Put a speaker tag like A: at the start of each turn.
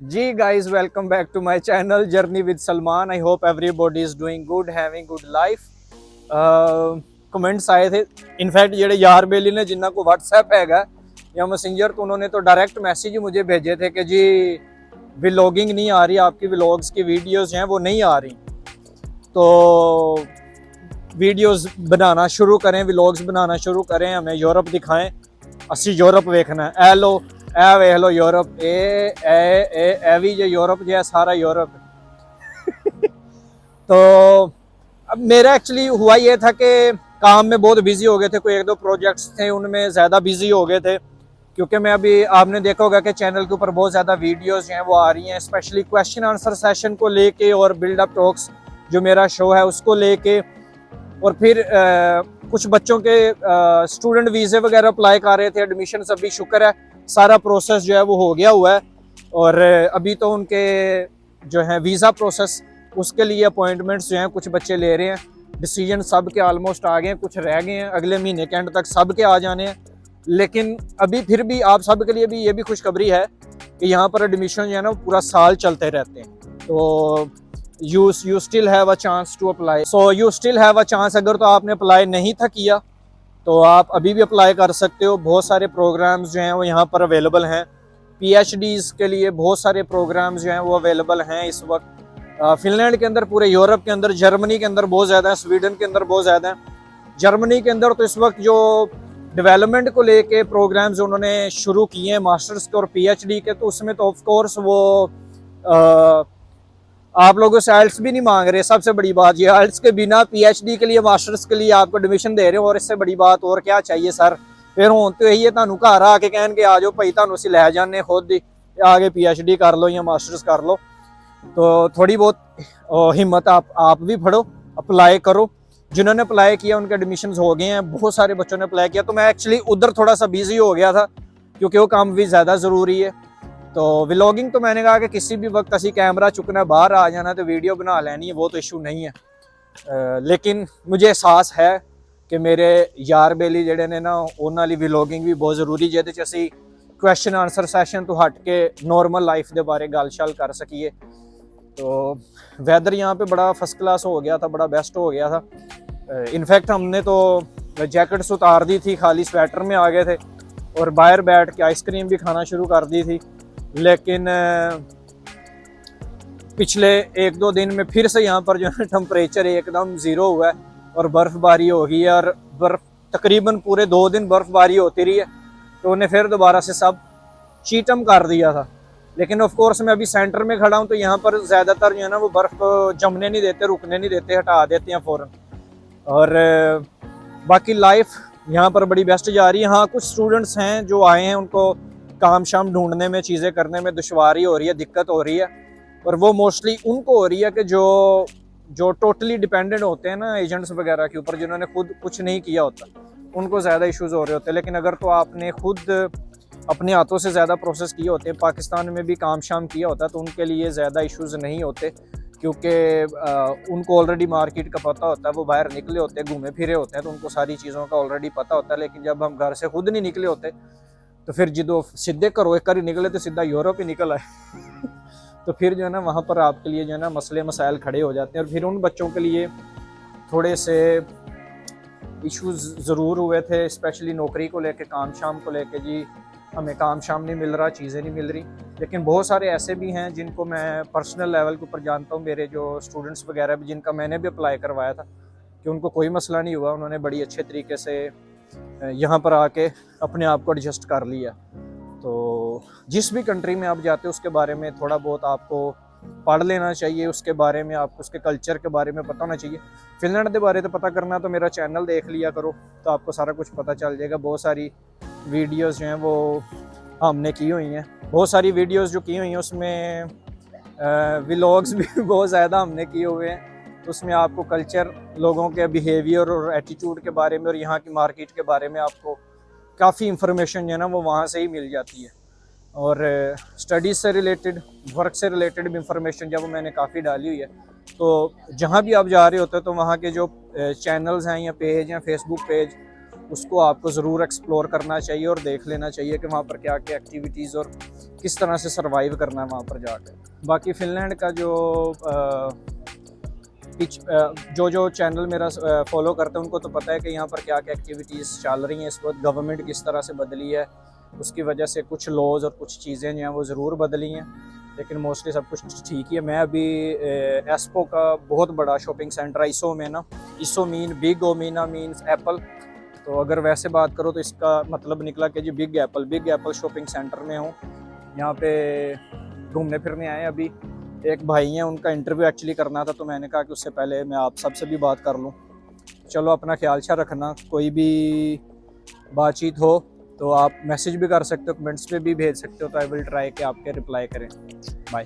A: Ji guys, welcome back to my channel journey with Salman. I hope everybody is doing good, having good life. Comments आए थे in fact ਜਿਹੜੇ यार बेली ने जिन्ना को WhatsApp हैगा या मैसेंजर, तो उन्होंने तो डायरेक्ट मैसेज मुझे भेजे थे कि जी व्लॉगिंग नहीं आ रही, आपकी व्लॉग्स की वीडियोस हैं वो नहीं आ रही, तो वीडियोस बनाना शुरू करें, व्लॉग्स बनाना शुरू करें, हमें यूरोप दिखाएं, असी यूरोप वेखना है। ए लो ए वेख लो यूरोप, ए भी जो यूरोप जो है सारा यूरोप तो अब मेरा एक्चुअली हुआ ये था कि काम में बहुत बिजी हो गए थे, कोई एक दो प्रोजेक्ट्स थे उनमें ज़्यादा बिजी हो गए थे, क्योंकि मैं अभी आपने देखा होगा कि चैनल के ऊपर बहुत ज़्यादा वीडियोस जो हैं वो आ रही हैं, स्पेशली क्वेश्चन आंसर सेशन को लेके और बिल्डअप टॉक्स जो मेरा शो है उसको लेके, और फिर कुछ बच्चों के स्टूडेंट वीज़े वगैरह अप्लाई कर रहे थे, एडमिशन अभी शुक्र है सारा प्रोसेस जो है वो हो गया हुआ है, और अभी तो उनके जो है वीज़ा प्रोसेस उसके लिए अपॉइंटमेंट्स जो हैं कुछ बच्चे ले रहे हैं, डिसीजन सब के ऑलमोस्ट आ गए हैं, कुछ रह गए हैं, अगले महीने के एंड तक सब के आ जाने हैं। लेकिन अभी फिर भी आप सब के लिए भी ये भी खुशखबरी है कि यहाँ पर एडमिशन जो है ना पूरा साल चलते रहते हैं, तो you still have a chance to apply, so you still have a chance. अगर तो आपने अप्लाई नहीं था किया तो आप अभी भी अप्लाई कर सकते हो। बहुत सारे प्रोग्राम्स जो हैं वो यहाँ पर अवेलेबल हैं, पीएचडीज के लिए बहुत सारे प्रोग्राम्स जो हैं वो अवेलेबल हैं इस वक्त फिनलैंड के अंदर, पूरे यूरोप के अंदर, जर्मनी के अंदर बहुत ज़्यादा है, स्वीडन के अंदर बहुत ज़्यादा है। जर्मनी के अंदर तो इस वक्त जो डेवलपमेंट को लेके प्रोग्राम्स उन्होंने शुरू किए हैं मास्टर्स के और पीएचडी के, तो उसमें तो ऑफकोर्स वो आप लोगों से आइल्स भी नहीं मांग रहे। सबसे बड़ी बात ये, आइल्स के बिना पीएचडी के लिए मास्टर्स के लिए आपको एडमिशन दे रहे हो, और इससे बड़ी बात और क्या चाहिए सर। फिर हों तो यही है, ਤੁਹਾਨੂੰ घर आके कहन के आ जाओ भाई ਤੁਹਾਨੂੰ ਅਸੀਂ ਲੈ जाने, खुद ही आगे पीएचडी कर लो या मास्टर्स कर लो। तो थोड़ी बहुत हिम्मत आप भी फड़ो, अप्लाई करो। जिन्होंने अप्लाई किया उनके एडमिशन हो गए हैं, बहुत सारे बच्चों ने अप्लाई किया। तो मैं एक्चुअली उधर थोड़ा सा बिजी हो गया था क्योंकि वो काम भी ज़्यादा ज़रूरी है। तो व्लॉगिंग तो मैंने कहा कि किसी भी वक्त असी कैमरा चुकना, बाहर आ जाना तो वीडियो बना लेनी है, वो तो इशू नहीं है। लेकिन मुझे एहसास है कि मेरे यार बेली जेडे ने ना उन्होंने वाली व्लॉगिंग भी बहुत ज़रूरी, जिहदे च असी क्वेश्चन आंसर सैशन तो हट के नॉर्मल लाइफ के बारे गल शल कर सकीए। तो वैदर यहाँ पे बड़ा फर्स्ट क्लास हो गया था, बड़ा बेस्ट हो गया था। इनफैक्ट हमने तो जैकेट्स उतार दी थी, खाली स्वेटर में आ गए थे और बाहर बैठ के आइसक्रीम भी खाना शुरू कर दी थी। लेकिन पिछले एक दो दिन में फिर से यहाँ पर जो है टेम्परेचर एकदम ज़ीरो हुआ है और बर्फ़बारी हो गई है, और बर्फ़ तकरीबन पूरे 2 दिन बर्फ़बारी होती रही है, तो उन्हें फिर दोबारा से सब शीतम कर दिया था। लेकिन ऑफ कोर्स मैं अभी सेंटर में खड़ा हूँ, तो यहाँ पर ज़्यादातर जो है ना वो बर्फ़ जमने नहीं देते, रुकने नहीं देते, हटा देते हैं फ़ौरन। और बाकी लाइफ यहाँ पर बड़ी बेस्ट जा रही है। हाँ, कुछ स्टूडेंट्स हैं जो आए हैं, उनको काम शाम ढूंढने में, चीज़ें करने में दुश्वारी हो रही है, दिक्कत हो रही है, और वो मोस्टली उनको हो रही है कि जो टोटली डिपेंडेंट होते हैं ना एजेंट्स वगैरह के ऊपर, जिन्होंने खुद कुछ नहीं किया होता, उनको ज़्यादा इश्यूज़ हो रहे होते हैं। लेकिन अगर तो आपने खुद अपने हाथों से ज़्यादा प्रोसेस किए होते हैं, पाकिस्तान में भी काम शाम किया होता है, तो उनके लिए ज़्यादा इश्यूज़ नहीं होते, क्योंकि उनको ऑलरेडी मार्केट का पता होता है, वो बाहर निकले होते हैं, घूमे फिरे होते हैं, तो उनको सारी चीज़ों का ऑलरेडी पता होता है। लेकिन जब हम घर से खुद नहीं निकले होते तो फिर जो सीधे घरों एक ही निकले तो सीधा यूरोप ही निकल आए तो फिर जो है ना वहाँ पर आपके लिए जो है ना मसले मसाइल खड़े हो जाते हैं। और फिर उन बच्चों के लिए थोड़े से इश्यूज़ ज़रूर हुए थे, स्पेशली नौकरी को लेके, काम शाम को लेके। जी हमें काम शाम नहीं मिल रहा, चीज़ें नहीं मिल रही। लेकिन बहुत सारे ऐसे भी हैं जिनको मैं पर्सनल लेवल के ऊपर जानता हूँ, मेरे जो स्टूडेंट्स वगैरह भी, जिनका मैंने भी अप्लाई करवाया था, कि उनको कोई मसला नहीं हुआ, उन्होंने बड़ी अच्छे तरीके से यहाँ पर आके अपने आप को एडजस्ट कर लिया। तो जिस भी कंट्री में आप जाते हो उसके बारे में थोड़ा बहुत आपको पढ़ लेना चाहिए, उसके बारे में आपको, उसके कल्चर के बारे में पता होना चाहिए। फिनलैंड के बारे में पता करना तो मेरा चैनल देख लिया करो, तो आपको सारा कुछ पता चल जाएगा। बहुत सारी वीडियोस जो हैं वो हमने की हुई हैं, बहुत सारी वीडियोस जो की हुई हैं उसमें व्लॉग्स भी बहुत ज़्यादा हमने किए हुए हैं। उसमें आपको कल्चर, लोगों के बिहेवियर और एटीट्यूड के बारे में और यहाँ की मार्केट के बारे में आपको काफ़ी इंफॉर्मेशन जो है ना वो वहाँ से ही मिल जाती है। और स्टडीज़ से रिलेटेड, वर्क से रिलेटेड भी इंफॉर्मेशन जब मैंने काफ़ी डाली हुई है। तो जहाँ भी आप जा रहे होते हो तो वहाँ के जो चैनल्स हैं या पेज हैं, फेसबुक पेज, उसको आपको ज़रूर एक्सप्लोर करना चाहिए और देख लेना चाहिए कि वहाँ पर क्या क्या एक्टिविटीज़ और किस तरह से सर्वाइव करना है वहाँ पर जाकर। बाकी फ़िनलैंड का जो चैनल मेरा फॉलो करते हैं उनको तो पता है कि यहाँ पर क्या क्या एक्टिविटीज़ चल रही हैं इस वक्त, गवर्नमेंट किस तरह से बदली है, उसकी वजह से कुछ लॉज और कुछ चीज़ें जो हैं वो ज़रूर बदली हैं, लेकिन मोस्टली सब कुछ ठीक ही है। मैं अभी एस्पो का बहुत बड़ा शॉपिंग सेंटर है इसो में ना, इसो मीन बिग, ओमिना मीन्स एप्पल, तो अगर वैसे बात करो तो इसका मतलब निकला कि जी बिग एप्पल शॉपिंग सेंटर में हूँ। यहाँ पे घूमने फिरने आए। अभी एक भाई हैं, उनका इंटरव्यू एक्चुअली करना था, तो मैंने कहा कि उससे पहले मैं आप सबसे भी बात कर लूँ। चलो अपना ख्याल रखना, कोई भी बातचीत हो तो आप मैसेज भी कर सकते हो, कमेंट्स पे भी भेज सकते हो, तो आई विल ट्राई कि आपके रिप्लाई करें। बाय।